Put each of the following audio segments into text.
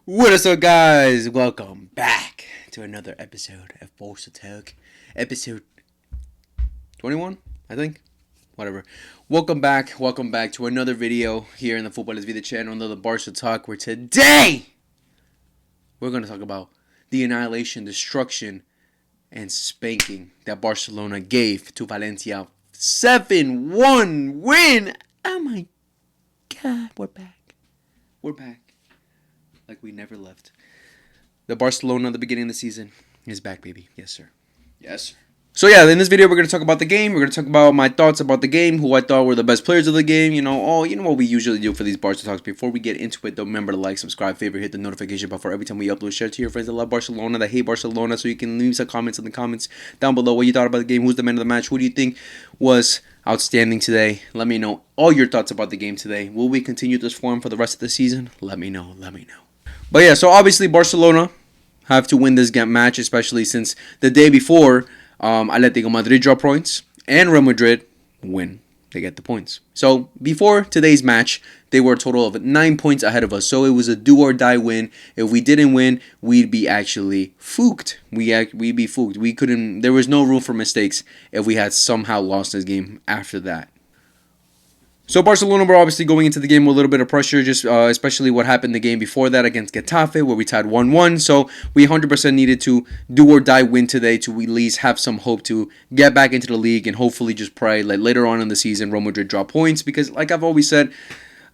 What is up, guys? Welcome back to another episode of Barca Talk, episode 21, I think. Whatever. Welcome back to another video here in the Football is Vida channel under the Barca Talk, where today we're going to talk about the annihilation, destruction, and spanking that Barcelona gave to Valencia. 7-1 win! Oh my God, we're back. We're back. Like we never left. The Barcelona at the beginning of the season is back, baby. Yes, sir. Yes, sir. So yeah, in this video we're going to talk about the game. We're going to talk about my thoughts about the game, who I thought were the best players of the game. You know what we usually do for these Barca Talks. Before we get into it, don't remember to like, subscribe, favorite, hit the notification bell for every time we upload. Share to your friends that love Barcelona, that hate Barcelona, so you can leave some comments in the comments down below what you thought about the game, who's the man of the match, who do you think was outstanding today. Let me know all your thoughts about the game today. Will we continue this form for the rest of the season? Let me know. But yeah, so obviously Barcelona have to win this match, especially since the day before Atletico Madrid draw points and Real Madrid win. They get the points. So before today's match, they were a total of 9 points ahead of us. So it was a do or die win. If we didn't win, we'd be actually fooked. We'd be fooked. We couldn't. There was no room for mistakes if we had somehow lost this game after that. So Barcelona were obviously going into the game with a little bit of pressure, just especially what happened the game before that against Getafe, where we tied 1-1. So we 100% needed to do or die win today to at least have some hope to get back into the league and hopefully just pray like later on in the season Real Madrid drop points, because like I've always said,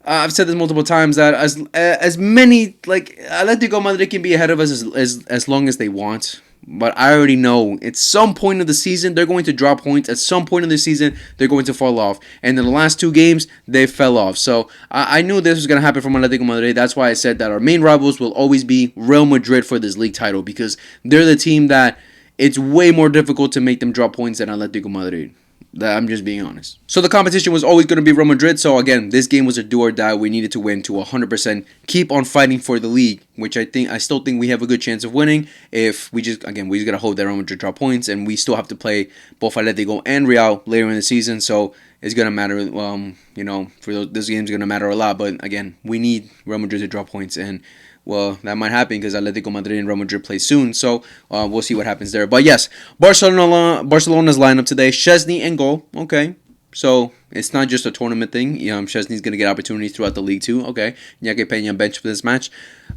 I've said this multiple times, that as many like Atletico Madrid can be ahead of us as long as they want. But I already know at some point of the season they're going to drop points. At some point of the season they're going to fall off. And in the last two games they fell off. So I knew this was going to happen from Atletico Madrid. That's why I said that our main rivals will always be Real Madrid for this league title, because they're the team that it's way more difficult to make them drop points than Atletico Madrid. I'm just being honest. So the competition was always going to be Real Madrid. So again, this game was a do or die. We needed to win to 100%. Keep on fighting for the league, which I still think we have a good chance of winning. If we just gotta hope that Real Madrid drop points, and we still have to play both Atletico and Real later in the season. So it's gonna matter. For this game's gonna matter a lot. But again, we need Real Madrid to drop points, and well, that might happen because Atletico Madrid and Real Madrid play soon. So we'll see what happens there. But yes, Barcelona's lineup today: Szczesny and goal. Okay, so it's not just a tournament thing. Szczesny's going to get opportunities throughout the league too. Okay, Iñaki Peña bench for this match.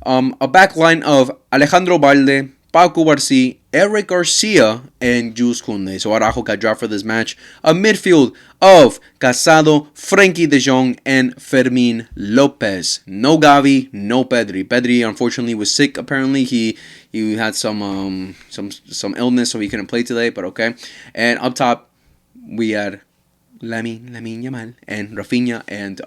A back line of Alejandro Balde, Paco Barci, Eric Garcia, and Jules Koundé. So Araujo got dropped for this match. A midfield of Casado, Frenkie de Jong, and Fermin Lopez. No Gavi, no Pedri. Pedri unfortunately was sick. Apparently he had some illness, so he couldn't play today. But okay. And up top we had Lamine Yamal and Rafinha and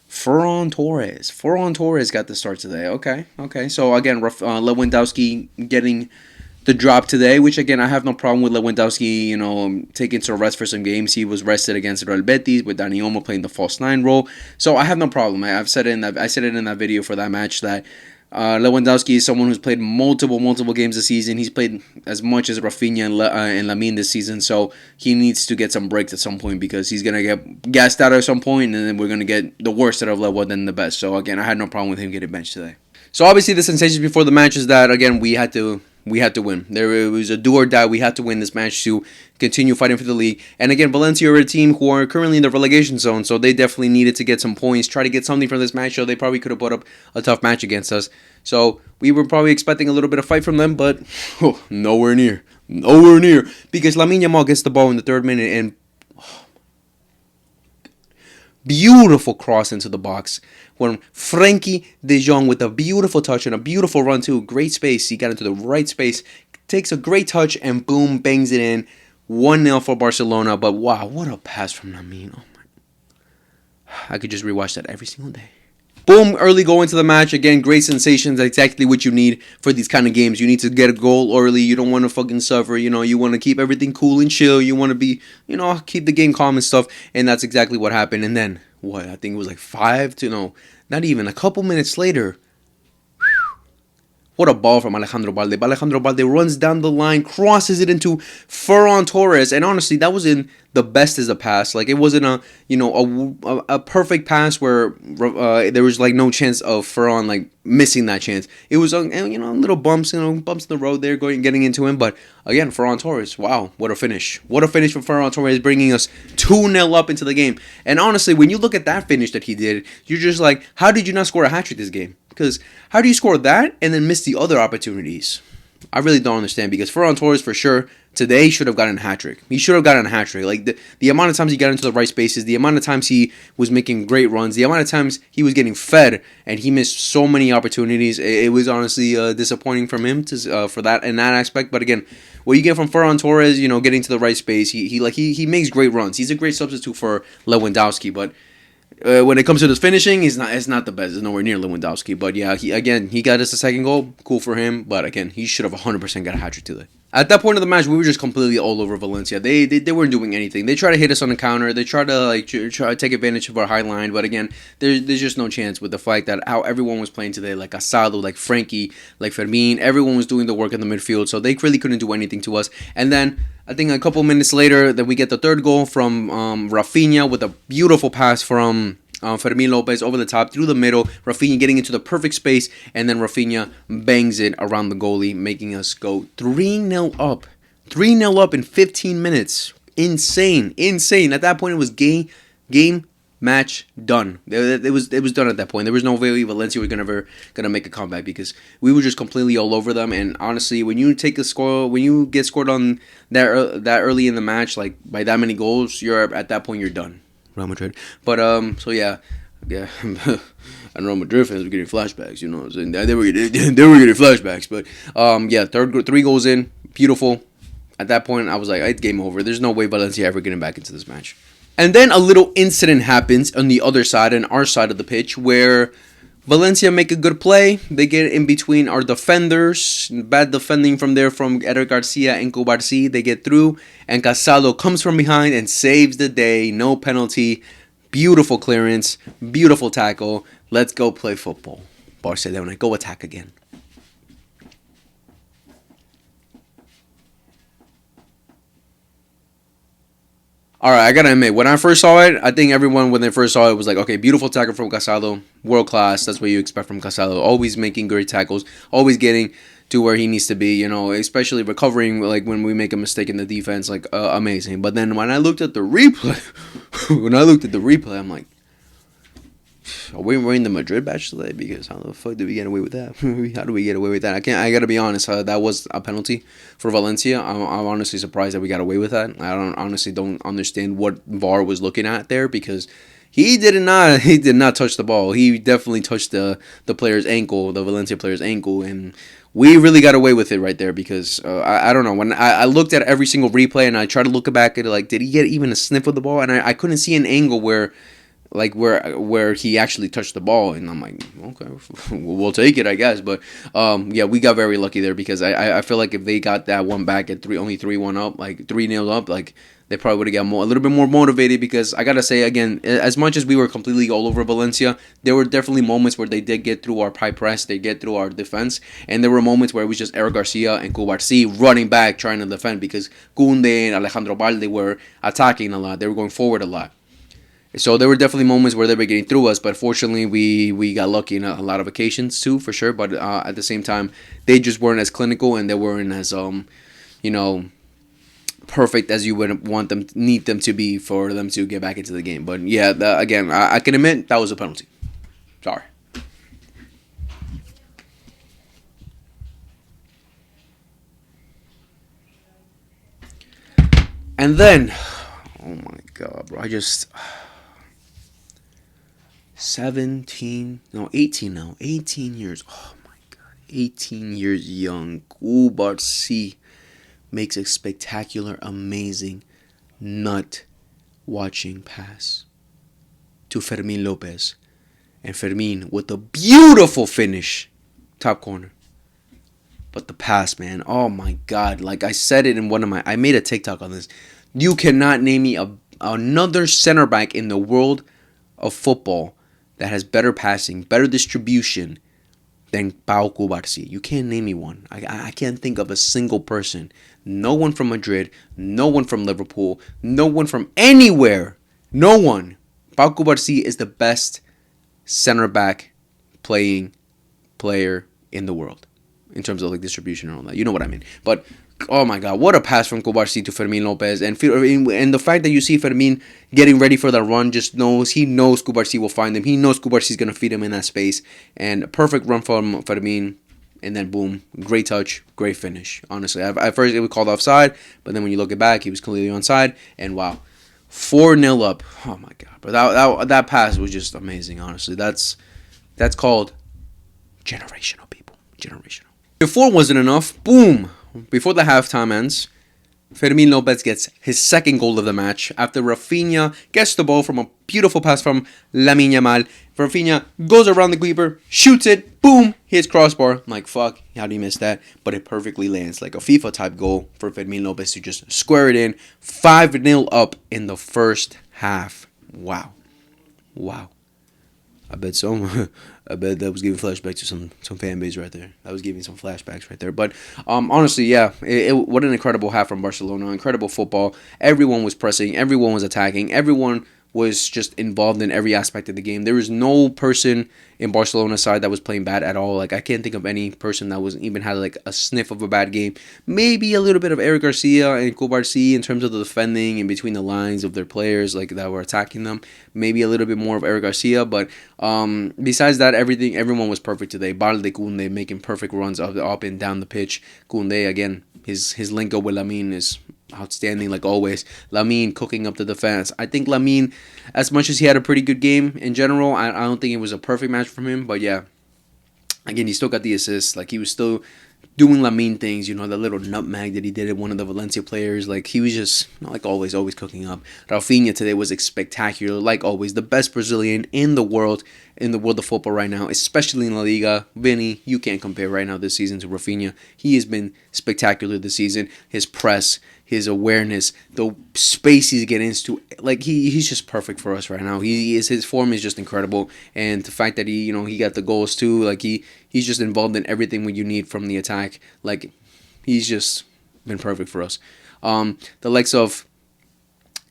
Ferran Torres. Ferran Torres got the start today. Okay. So again, Lewandowski getting the drop today, which again I have no problem with Lewandowski. Taking some rest for some games. He was rested against Real Betis with Dani Olmo playing the false 9 role. So I have no problem. I said it in that video for that match that Lewandowski is someone who's played multiple games this season. He's played as much as Rafinha and Lamine this season, so he needs to get some breaks at some point, because he's gonna get gassed out at some point, and then we're gonna get the worst out of Lewa than the best. So again, I had no problem with him getting benched today. So obviously the sensations before the match is that again we had to win. It was a do or die. We had to win this match to continue fighting for the league. And again, Valencia are a team who are currently in the relegation zone, so they definitely needed to get some points, try to get something from this match. So they probably could have put up a tough match against us. So we were probably expecting a little bit of fight from them, but nowhere near. Because Lamine Yamal gets the ball in the 3rd minute and beautiful cross into the box when Frenkie de Jong with a beautiful touch and a beautiful run too. Great space. He got into the right space. Takes a great touch and boom, bangs it in. 1-0 for Barcelona. But wow, what a pass from Lamine. Oh my. I could just rewatch that every single day. Boom, early go into the match. Again, great sensations. Exactly what you need for these kind of games. You need to get a goal early. You don't want to fucking suffer. You want to keep everything cool and chill. You want to be, keep the game calm and stuff. And that's exactly what happened. And then, I think it was like not even a couple minutes later. What a ball from Alejandro Balde. Alejandro Balde runs down the line, crosses it into Ferran Torres. And honestly, that was in the best is a pass. Like, it wasn't a perfect pass where there was like no chance of Ferran like missing that chance. It was little bumps, bumps in the road there, getting into him. But again, Ferran Torres, wow, what a finish! What a finish for Ferran Torres, bringing us 2-0 up into the game. And honestly, when you look at that finish that he did, you're just like, how did you not score a hat trick this game? Because how do you score that and then miss the other opportunities? I really don't understand, because Ferran Torres for sure today should have gotten a hat trick. He should have gotten a hat trick. Like the amount of times he got into the right spaces, the amount of times he was making great runs, the amount of times he was getting fed, and he missed so many opportunities. It was honestly disappointing from him for that in that aspect. But again, what you get from Ferran Torres, getting to the right space, he makes great runs. He's a great substitute for Lewandowski, but when it comes to this finishing, it's not the best. It's nowhere near Lewandowski. But yeah, he got us a second goal. Cool for him. But again, he should have 100% got a hat trick today. At that point of the match, we were just completely all over Valencia. They weren't doing anything. They tried to hit us on the counter. They tried to try to take advantage of our high line. But again, there's just no chance with the fact that how everyone was playing today, like Asado, like Frankie, like Fermin. Everyone was doing the work in the midfield, so they really couldn't do anything to us. And then I think a couple minutes later, that we get the third goal from Rafinha with a beautiful pass from Fermin Lopez over the top, through the middle, Rafinha getting into the perfect space, and then Rafinha bangs it around the goalie, making us go 3-0 up. 3-0 up in 15 minutes. Insane. At that point, it was game, match, done. It was done at that point. There was no way Valencia were gonna make a comeback, because we were just completely all over them. And honestly, when you get scored on that early in the match, like by that many goals, you're at that point you're done. Real Madrid. But so yeah. And Real Madrid fans were getting flashbacks, what I'm saying? They were getting flashbacks. But yeah, 3 goals in, beautiful. At that point, I was like, it's game over. There's no way Valencia ever getting back into this match. And then a little incident happens on the other side, on our side of the pitch, where Valencia make a good play. They get in between our defenders. Bad defending from there from Eder Garcia and Cubarsí. They get through, and Casado comes from behind and saves the day. No penalty. Beautiful clearance. Beautiful tackle. Let's go play football. Barcelona, go attack again. Alright, I gotta admit, when I first saw it, I think everyone, when they first saw it, was like, okay, beautiful tackle from Casado, world class, that's what you expect from Casado, always making great tackles, always getting to where he needs to be, especially recovering, like, when we make a mistake in the defense, like, amazing. But then when I looked at the replay, I'm like, are we wearing the Madrid badge today? Because how the fuck did we get away with that? How do we get away with that? I gotta be honest. That was a penalty for Valencia. I'm honestly surprised that we got away with that. I don't understand what VAR was looking at there, because he did not touch the ball. He definitely touched the player's ankle, the Valencia player's ankle, and we really got away with it right there, because I don't know. When I looked at every single replay and I tried to look back at it, like, did he get even a sniff of the ball? And I couldn't see an angle where he actually touched the ball, and I'm like, okay, we'll take it, I guess. But yeah, we got very lucky there, because I feel like if they got that one back at only 3-1 up, like 3-0 up, like they probably would have got a little bit more motivated. Because I gotta say again, as much as we were completely all over Valencia, there were definitely moments where they did get through our high press, they get through our defense, and there were moments where it was just Eric Garcia and Cubarsí running back trying to defend, because Koundé and Alejandro Balde were attacking a lot, they were going forward a lot. So there were definitely moments where they were getting through us, but fortunately we got lucky in a lot of occasions too, for sure. But at the same time, they just weren't as clinical, and they weren't as perfect as you would need them to be for them to get back into the game. But yeah, again, I can admit that was a penalty. Sorry. And then, oh my God, bro, 18 now. 18 years. Oh my God. 18 years young. Cubarsí makes a spectacular, amazing, nut watching pass to Fermin Lopez. And Fermin with a beautiful finish. Top corner. But the pass, man. Oh my God. Like I said it in I made a TikTok on this. You cannot name me another center back in the world of football that has better passing, better distribution, than Pau Cubarsí. You can't name me one. I can't think of a single person. No one from Madrid, no one from Liverpool, no one from anywhere. No one. Pau Cubarsí is the best center back playing player in the world in terms of like distribution and all that. You know what I mean. But oh my God, what a pass from Cubarsí to Fermin Lopez, and the fact that you see Fermin getting ready for the run, just knows Cubarsí will find him. He knows Cubarsí's gonna feed him in that space, and a perfect run from Fermin, and then boom, great touch, great finish. Honestly, at first it was called offside, but then when you look it back, he was clearly onside, and wow, 4-0 up. Oh my God, but that pass was just amazing. Honestly, that's called generational, people. Generational. If 4 wasn't enough, boom. Before the halftime ends, Fermin Lopez gets his second goal of the match after Rafinha gets the ball from a beautiful pass from Lamine Yamal. Rafinha goes around the keeper, shoots it, boom, hits crossbar. I'm like, fuck, how do you miss that? But it perfectly lands, like a FIFA type goal for Fermin Lopez to just square it in. 5-0 up in the first half. Wow. I bet that was giving flashbacks to some fan base right there. That was giving some flashbacks right there. But honestly, yeah, what an incredible half from Barcelona. Incredible football. Everyone was pressing. Everyone was attacking. Everyone was just involved in every aspect of the game. There was no person in Barcelona's side that was playing bad at all. Like, I can't think of any person that was even had like a sniff of a bad game. Maybe a little bit of Eric Garcia and Cubarsí in terms of the defending in between the lines of their players like that were attacking them. Maybe a little bit more of Eric Garcia, but besides that, everyone was perfect today. Balde, Koundé making perfect runs up and down the pitch. Koundé again, his link up with Lamine is outstanding like always. Lamine cooking up the defense. I think Lamine, as much as he had a pretty good game in general, I don't think it was a perfect match from him, but yeah, again, he still got the assist. Like, he was still doing Lamine things, the little nutmeg that he did at one of the Valencia players. Like, he was just, like always cooking up. Rafinha today was spectacular, like always. The best Brazilian in the world of football right now, especially in La Liga. Vinny, you can't compare right now this season to Rafinha. He has been spectacular this season. His press, his awareness, the space he's getting into, like he's just perfect for us right now. His form is just incredible, and the fact that he got the goals too, like he's just involved in everything what you need from the attack. Like, he's just been perfect for us. The likes of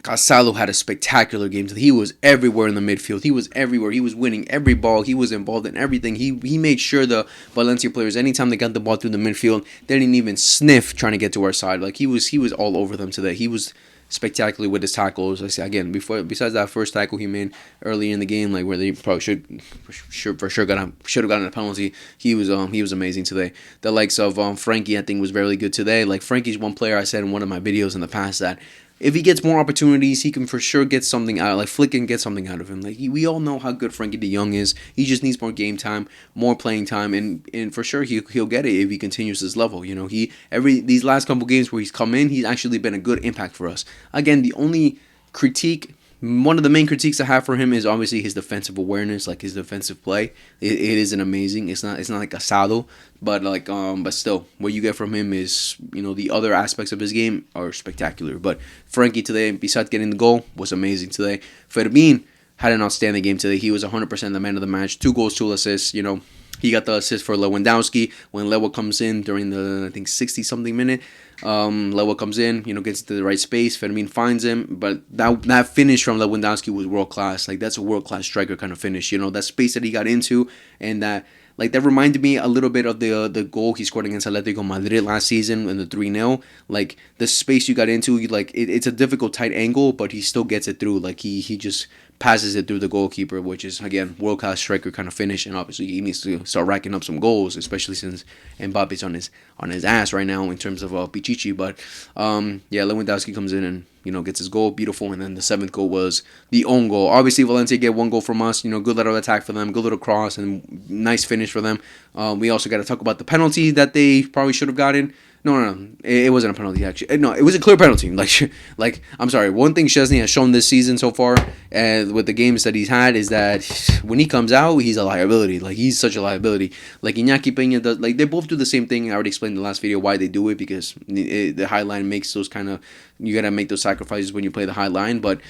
Casalo had a spectacular game. He was everywhere in the midfield. He was everywhere. He was winning every ball. He was involved in everything. He made sure the Valencia players, anytime they got the ball through the midfield, they didn't even sniff trying to get to our side. Like, he was all over them today. He was spectacular with his tackles. Like, again, besides that first tackle he made early in the game, like where they probably should have gotten a penalty. He was amazing today. The likes of Frankie, I think, was very good today. Like, Frankie's one player I said in one of my videos in the past that if he gets more opportunities, he can for sure get something out. Like, Flick can get something out of him. Like, we all know how good Frankie de Jong is. He just needs more game time, more playing time, and for sure he'll get it if he continues this level. These last couple games where he's come in, he's actually been a good impact for us. Again, the only critique, one of the main critiques I have for him is obviously his defensive awareness, like his defensive play. It isn't amazing. It's not like Asado, but but still, what you get from him is the other aspects of his game are spectacular. But Frankie today, besides getting the goal, was amazing today. Fermin had an outstanding game today. He was 100% the man of the match. 2 goals, 2 assists. He got the assist for Lewandowski when Lewa comes in during the, I think, 60-something minute. Lewa comes in, gets into the right space. Fermin finds him, but that finish from Lewandowski was world class. Like, that's a world class striker kind of finish. That space that he got into, and that reminded me a little bit of the goal he scored against Atletico Madrid last season in the 3-0. Like, the space you got into, it's a difficult tight angle, but he still gets it through. Like, he just passes it through the goalkeeper, which is, again, world-class striker kind of finish, and obviously he needs to start racking up some goals, especially since Mbappe's on his ass right now in terms of Pichichi. But yeah, Lewandowski comes in and gets his goal, beautiful, and then the 7th goal was the own goal. Obviously, Valencia get 1 goal from us, good little attack for them, good little cross, and nice finish for them. We also got to talk about the penalty that they probably should have gotten. No. It wasn't a penalty, actually. No, it was a clear penalty. Like, I'm sorry. One thing Szczesny has shown this season so far, with the games that he's had, is that when he comes out, he's a liability. Like, he's such a liability. Like, Iñaki Peña does. Like, they both do the same thing. I already explained in the last video why they do it, because the high line makes those kind of. You gotta make those sacrifices when you play the high line, but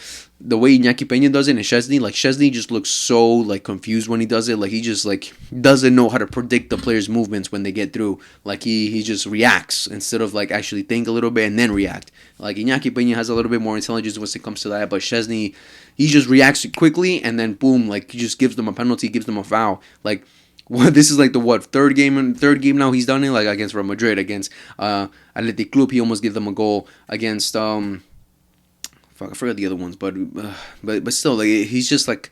the way Iñaki Peña does it and Szczesny, like Szczesny just looks so like confused when he does it. Like he just like doesn't know how to predict the players' movements when they get through. Like he just reacts instead of like actually think a little bit and then react. Like Iñaki Peña has a little bit more intelligence when it comes to that, but Szczesny, he just reacts quickly and then boom, like he just gives them a penalty, gives them a foul. Like what, this is like the third game now he's done it, like against Real Madrid, against Athletic Club, he almost gave them a goal against fuck, I forgot the other ones, but still, like he's just like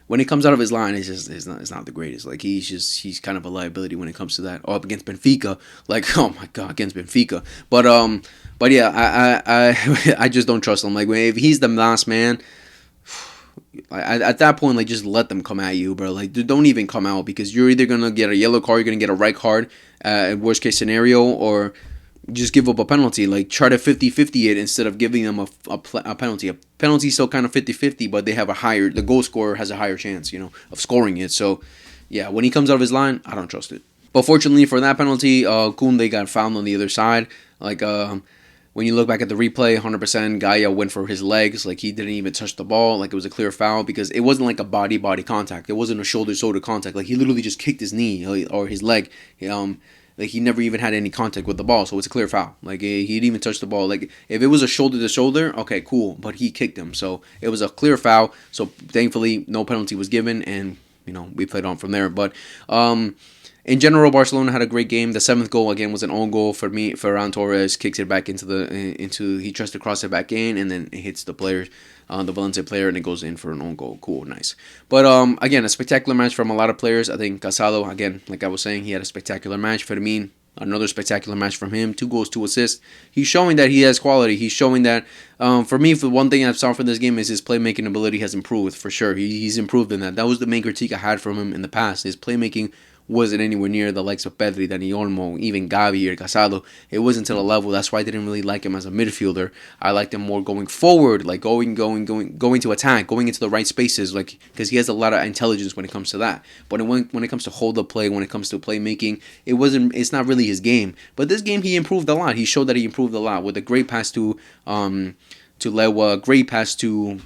when he comes out of his line, it's not the greatest. Like he's kind of a liability when it comes to that. Oh, up against Benfica, like oh my god, against Benfica. But yeah, I just don't trust him. Like if he's the last man, at that point, like just let them come at you, bro. Like don't even come out because you're either gonna get a yellow card, you're gonna get a red card, worst case scenario, or just give up a penalty. Like try to 50-50 it instead of giving them a penalty. A penalty is still kind of 50-50, but they have the goal scorer has a higher chance, of scoring it. So yeah, when he comes out of his line, I don't trust it. But fortunately for that penalty, Koundé got fouled on the other side. Like when you look back at the replay, 100% Gaia went for his legs. Like he didn't even touch the ball. Like it was a clear foul because it wasn't like a body contact. It wasn't a shoulder contact. Like he literally just kicked his knee or his leg. Like he never even had any contact with the ball, so it's a clear foul. Like he didn't even touch the ball. Like if it was a shoulder to shoulder, okay, cool. But he kicked him, so it was a clear foul. So thankfully, no penalty was given, and we played on from there. But in general, Barcelona had a great game. The seventh goal again was an own goal for me. Ferran Torres kicks it back into he tries to cross it back in, and then it hits the player, the Valencia player, and it goes in for an own goal. Cool, nice. But again, a spectacular match from a lot of players. I think Casado, again, like I was saying, he had a spectacular match. Fermin, another spectacular match from him. 2 goals, 2 assists. He's showing that he has quality. He's showing that. For me, the one thing I've saw from this game is his playmaking ability has improved for sure. He's improved in that. That was the main critique I had from him in the past. His playmaking wasn't anywhere near the likes of Pedri, Dani Olmo, even Gavi or Casado. It wasn't to the level. That's why I didn't really like him as a midfielder. I liked him more going forward, like going to attack, going into the right spaces, like because he has a lot of intelligence when it comes to that. But when it comes to hold up play, when it comes to playmaking, it's not really his game. But this game he improved a lot. He showed that he improved a lot with a great pass to Lewa, great pass to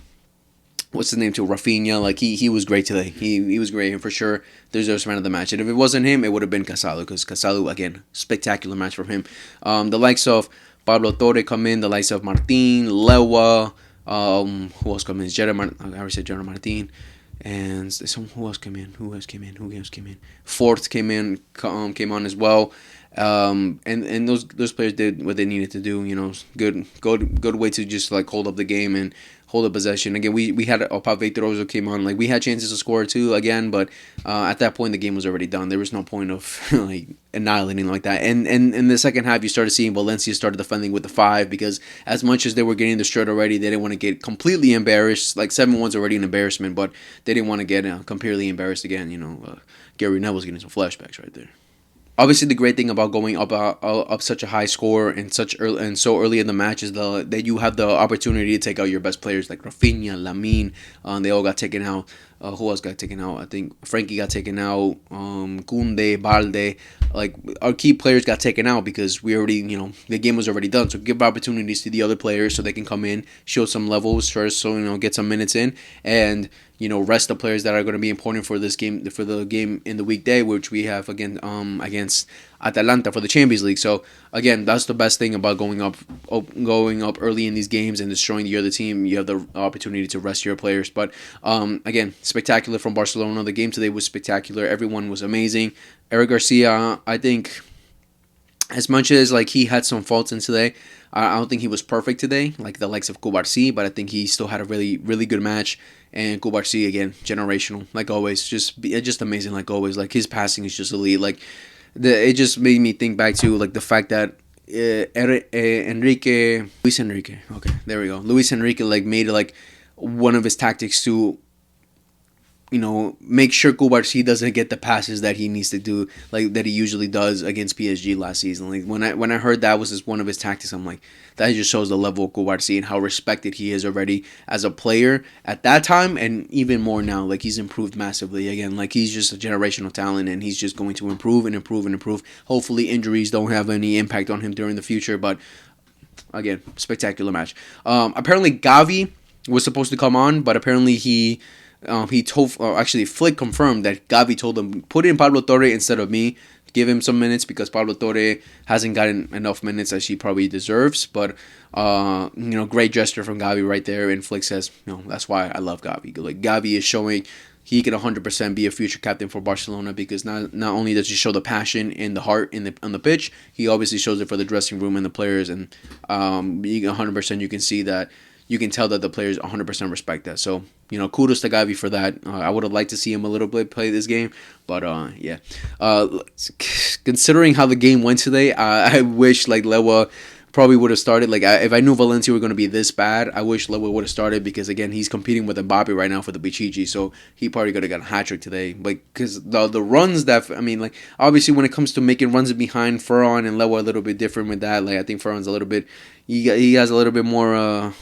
what's his name, to Rafinha. Like he was great today. He was great, and for sure deserves man of the match. And if it wasn't him, it would have been Casado, because Casado, again, spectacular match from him. The likes of Pablo Torre come in, the likes of Martin, Lewa, who else come in? I already said Gerard Martin. And who else came in? Fort came on as well. And those players did what they needed to do. Good way to just like hold up the game and hold up possession. Again, we had Pave Trozo came on. Like we had chances to score too again, but at that point the game was already done. There was no point of like annihilating like that. And in the second half, you started seeing Valencia started defending with the 5, because as much as they were getting destroyed already, they didn't want to get completely embarrassed. Like 7-1's already an embarrassment, but they didn't want to get completely embarrassed again. Gary Neville's getting some flashbacks right there. Obviously, the great thing about going up such a high score and so early in the match is that you have the opportunity to take out your best players like Rafinha, Lamine. They all got taken out. Who else got taken out? I think Frankie got taken out. Koundé, Balde, like our key players got taken out because we already, the game was already done. So give opportunities to the other players so they can come in, show some levels first, so get some minutes in, and rest the players that are going to be important for this game, for the game in the weekday, which we have again against Atalanta for the Champions League. So again, that's the best thing about going up early in these games and destroying the other team. You have the opportunity to rest your players. But again, spectacular from Barcelona. The game today was spectacular. Everyone was amazing. Eric Garcia, I think, as much as like he had some faults in today, I don't think he was perfect today, like the likes of Cubarsí, but I think he still had a really, really good match. And Cubarsí, again, generational, like always, just amazing, like always. Like his passing is just elite. Like it just made me think back to like the fact that Luis Enrique, okay, there we go. Luis Enrique like made like one of his tactics to make sure Cubarsí doesn't get the passes that he needs to do, like that he usually does against PSG last season. Like when I heard that was just one of his tactics, I'm like, that just shows the level of Cubarsí and how respected he is already as a player at that time, and even more now. Like he's improved massively. Again, like he's just a generational talent, and he's just going to improve and improve and improve. Hopefully, injuries don't have any impact on him during the future. But again, spectacular match. Apparently, Gavi was supposed to come on, but apparently he told actually Flick confirmed that Gavi told him put in Pablo Torre instead of me. Give him some minutes because Pablo Torre hasn't gotten enough minutes as he probably deserves. But great gesture from Gavi right there. And Flick says, that's why I love Gavi. Like Gavi is showing he can 100% be a future captain for Barcelona because not only does he show the passion and the heart on the pitch, he obviously shows it for the dressing room and the players. And 100% you can see that. You can tell that the players 100% respect that. So, kudos to Gavi for that. I would have liked to see him a little bit play this game. But, yeah. Considering how the game went today, I wish, Lewa probably would have started. If I knew Valencia were going to be this bad, I wish Lewa would have started because, again, he's competing with Mbappe right now for the Pichichi. So, he probably could have got a hat-trick today. Because the runs that, obviously when it comes to making runs behind Ferran and Lewa a little bit different with that. I think Ferran's a little bit... He has a little bit more,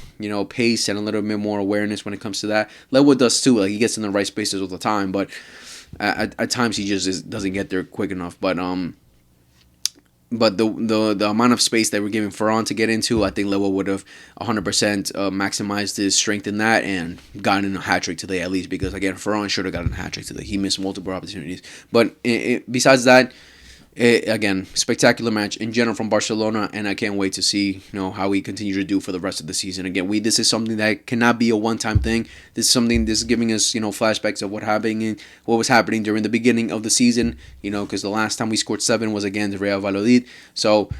pace and a little bit more awareness when it comes to that. Lewa does too. He gets in the right spaces all the time, but at times he just doesn't get there quick enough. But the amount of space that we're giving Ferran to get into, I think Lewa would have 100% maximized his strength in that and gotten a hat trick today at least because again Ferran should have gotten a hat trick today. He missed multiple opportunities. But besides that. Again, spectacular match in general from Barcelona, and I can't wait to see how we continue to do for the rest of the season. Again, this is something that cannot be a one-time thing. This is giving us flashbacks of what was happening during the beginning of the season. Because the last time we scored 7 was against Real Valladolid. So.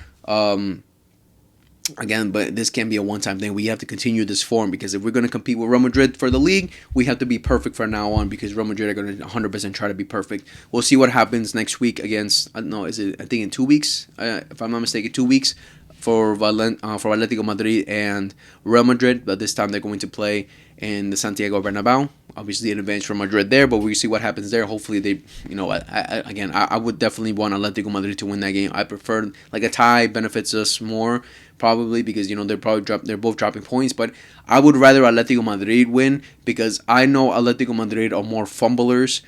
Again, but this can't be a one-time thing. We have to continue this form because if we're going to compete with Real Madrid for the league, we have to be perfect from now on because Real Madrid are going to 100% try to be perfect. We'll see what happens next week against, I think in 2 weeks, if I'm not mistaken, 2 weeks for Atletico Madrid and Real Madrid, but this time they're going to play in the Santiago Bernabeu. Obviously an advantage for Madrid there, but we'll see what happens there. Hopefully they, I would definitely want Atletico Madrid to win that game. I prefer, a tie benefits us more, probably, because, they're both dropping points, but I would rather Atletico Madrid win, because I know Atletico Madrid are more fumblers.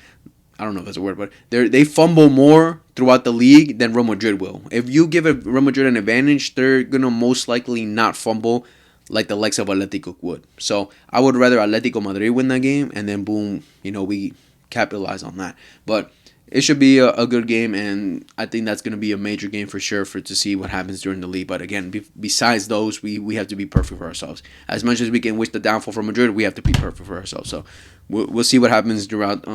I don't know if that's a word, but they fumble more throughout the league than Real Madrid will. If you give Real Madrid an advantage, they're going to most likely not fumble like the likes of Atletico would. So I would rather Atletico Madrid win that game, and then boom, we capitalize on that. But it should be a good game, and I think that's going to be a major game for sure to see what happens during the league. But again, besides those, we have to be perfect for ourselves. As much as we can wish the downfall for Madrid, we have to be perfect for ourselves. So we'll see what happens throughout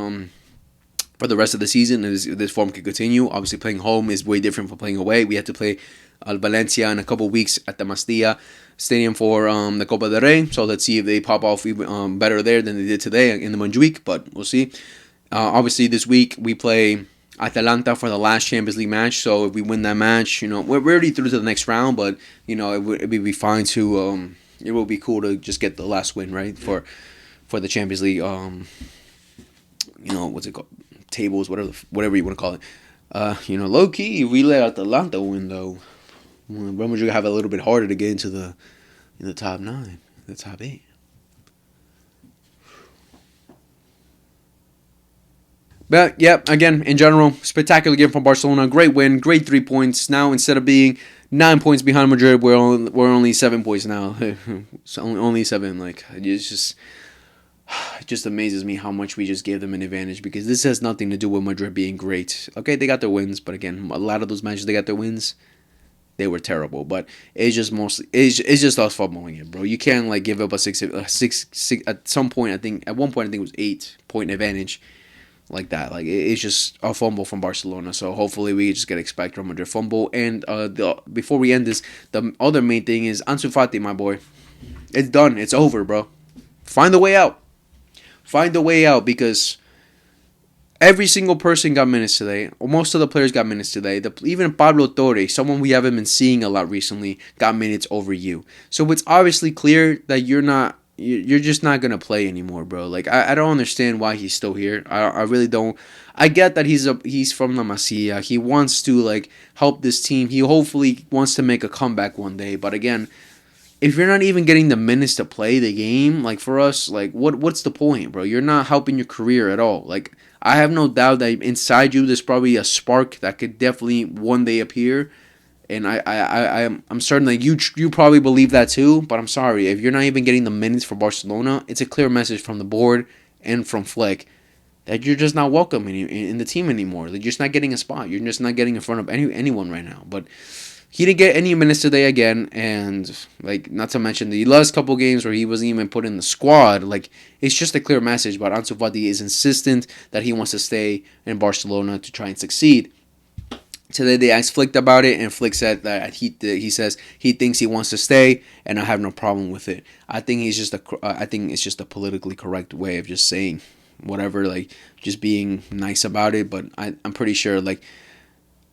for the rest of the season. This form can continue. Obviously, playing home is way different from playing away. We have to play Valencia in a couple weeks at the Mastilla Stadium for the Copa del Rey. So let's see if they pop off even better there than they did today in the Montjuic. But we'll see. Obviously, this week we play Atalanta for the last Champions League match. So if we win that match, we're already through to the next round. But it would be fine to. It will be cool to just get the last win, right, for the Champions League. What's it called? Tables, whatever you want to call it. Low key, if we let Atalanta win though, Real Madrid have a little bit harder to get into the top 9, the top 8. But yeah, again, in general, spectacular game from Barcelona. Great win, great 3 points. Now instead of being 9 points behind Madrid, we're only 7 points now. So only 7. It just amazes me how much we just gave them an advantage, because this has nothing to do with Madrid being great. Okay, they got their wins, but again, a lot of those matches they got their wins, they were terrible. But it's just us fumbling it, bro. You can't give up a six at some point. At one point I think it was 8-point advantage. Like that, it's just a fumble from Barcelona. So hopefully we just get expect Real Madrid fumble. And before we end this, the other main thing is Ansu Fati, my boy. It's done. It's over, bro. Find the way out. Find the way out, because every single person got minutes today. Most of the players got minutes today. Even Pablo Torre, someone we haven't been seeing a lot recently, got minutes over you. So it's obviously clear that you're just not gonna play anymore, bro. I don't understand why he's still here. I really don't. I get that he's from La Masia. He wants to help this team. He hopefully wants to make a comeback one day. But again, if you're not even getting the minutes to play the game, for us, what's the point, bro? You're not helping your career at all. I have no doubt that inside you there's probably a spark that could definitely one day appear. And I'm certain that you probably believe that too. But I'm sorry, if you're not even getting the minutes for Barcelona, it's a clear message from the board and from Flick that you're just not welcome in the team anymore. Like, you're just not getting a spot. You're just not getting in front of anyone right now. But he didn't get any minutes today again, and like, not to mention the last couple games where he wasn't even put in the squad. Like, it's just a clear message. But Ansu Fati is insistent that he wants to stay in Barcelona to try and succeed. Today they asked Flick about it, and Flick said that he says he thinks he wants to stay, and I have no problem with it. I think it's just a politically correct way of just saying whatever, like, just being nice about it. But I'm pretty sure, like,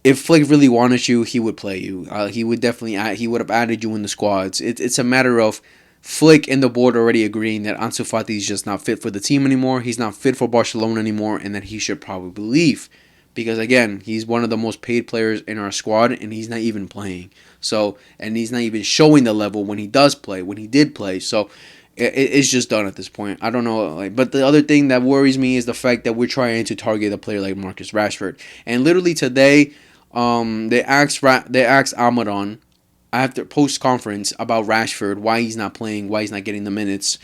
if Flick really wanted you, he would play you. He would have added you in the squads. It's a matter of Flick and the board already agreeing that Ansu Fati is just not fit for the team anymore. He's not fit for Barcelona anymore, and that he should probably leave. Because again, he's one of the most paid players in our squad, and he's not even playing. So, and he's not even showing the level when he did play. So, it's just done at this point. I don't know. Like, but the other thing that worries me is the fact that we're trying to target a player like Marcus Rashford. And literally today, they asked Almiron after post conference about Rashford, why he's not playing, why he's not getting the minutes.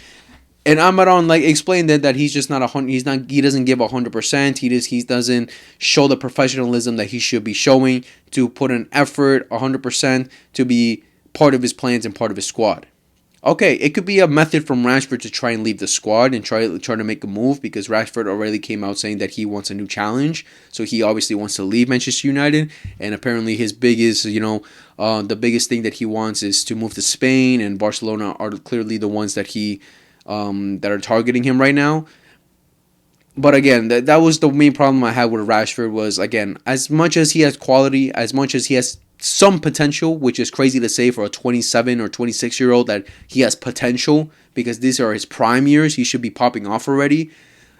And Almiron like explained that he's just not he doesn't give 100%. He doesn't show the professionalism that he should be showing to put an effort 100% to be part of his plans and part of his squad. Okay, it could be a method from Rashford to try and leave the squad and try to make a move, because Rashford already came out saying that he wants a new challenge. So he obviously wants to leave Manchester United, and apparently his biggest, the biggest thing that he wants is to move to Spain, and Barcelona are clearly the ones that that are targeting him right now. But again, that was the main problem I had with Rashford was, again, as much as he has quality, as much as he has some potential, which is crazy to say for a 27 or 26-year-old that he has potential, because these are his prime years. He should be popping off already.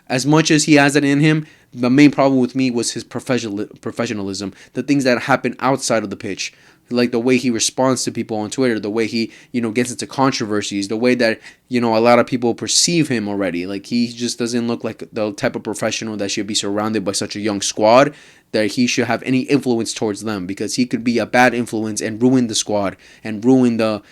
As much as he has it in him, the main problem with me was his professionalism, the things that happen outside of the pitch. Like the way he responds to people on Twitter, the way he, gets into controversies, the way that, a lot of people perceive him already. Like, he just doesn't look like the type of professional that should be surrounded by such a young squad, that he should have any influence towards them, because he could be a bad influence and ruin the squad and ruin the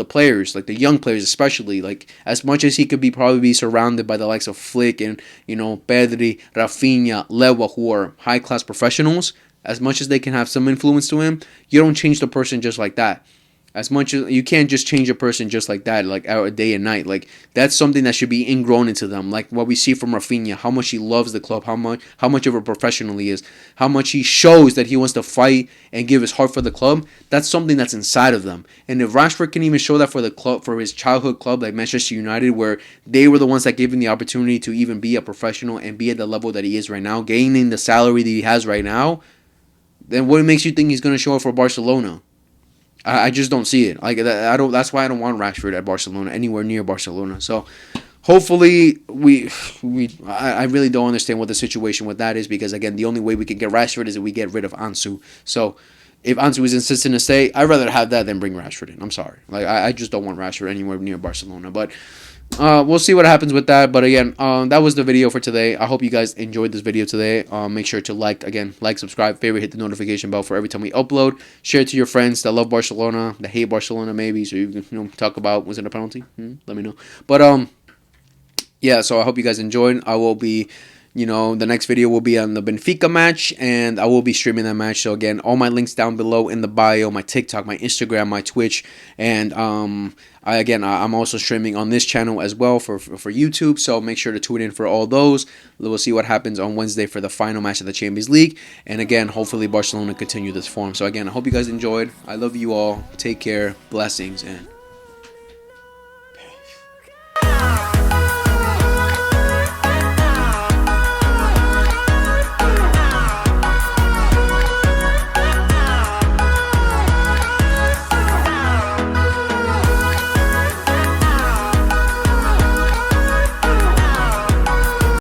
players, like the young players especially. Like, as much as he could probably be surrounded by the likes of Flick and, Pedri, Rafinha, Lewa, who are high-class professionals, as much as they can have some influence to him, you don't change the person just like that. As much as you can't just change a person just like that, like out day and night. Like, that's something that should be ingrown into them. Like what we see from Rafinha, how much he loves the club, how much of a professional he is, how much he shows that he wants to fight and give his heart for the club. That's something that's inside of them. And if Rashford can even show that for the club, for his childhood club like Manchester United, where they were the ones that gave him the opportunity to even be a professional and be at the level that he is right now, gaining the salary that he has right now, then what makes you think he's going to show up for Barcelona? I just don't see it. Like, I don't. That's why I don't want Rashford at Barcelona, anywhere near Barcelona. So, hopefully, I really don't understand what the situation with that is, because again, the only way we can get Rashford is if we get rid of Ansu. So, if Ansu is insistent to stay, I'd rather have that than bring Rashford in. I'm sorry. Like, I just don't want Rashford anywhere near Barcelona. But we'll see what happens with that. But again, that was the video for today. I hope you guys enjoyed this video today. Make sure to like, subscribe, favorite, hit the notification bell for every time we upload. Share it to your friends that love Barcelona, that hate Barcelona maybe, so you can talk about, was it a penalty? Let me know. But yeah, so I hope you guys enjoyed. I will be, the next video will be on the Benfica match, and I will be streaming that match. So again, all my links down below in the bio, my TikTok, my Instagram, my Twitch, and I'm also streaming on this channel as well for YouTube. So make sure to tune in for all those. We'll see what happens on Wednesday for the final match of the Champions League, and again, hopefully Barcelona continue this form. So again, I hope you guys enjoyed. I love you all. Take care. Blessings, and